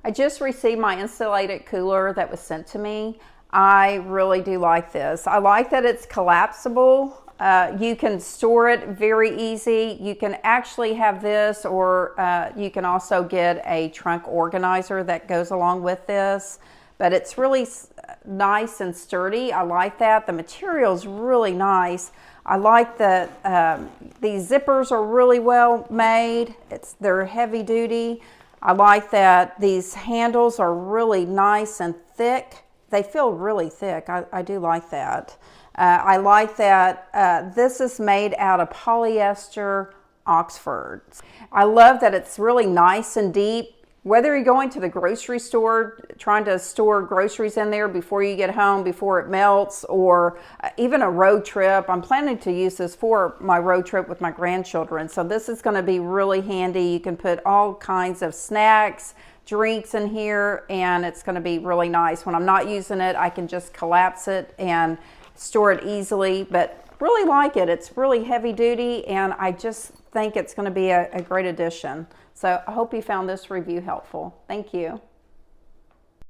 I just received my insulated cooler that was sent to me. I really do like this. I like that it's collapsible. You can store it very easy. You can actually have this, or you can also get a trunk organizer that goes along with this. But it's really nice and sturdy. I like that. The material is really nice. I like that these zippers are really well made. They're heavy duty. I like that these handles are really nice and thick. They feel really thick. I do like that. I like that this is made out of polyester Oxford. I love that it's really nice and deep. Whether you're going to the grocery store, trying to store groceries in there before you get home, before it melts, or even a road trip. I'm planning to use this for my road trip with my grandchildren. So this is going to be really handy. You can put all kinds of snacks, drinks in here, and it's going to be really nice. When I'm not using it, I can just collapse it and store it easily, but really like it. It's really heavy duty, and I just think it's going to be a great addition. So I hope you found this review helpful. Thank you.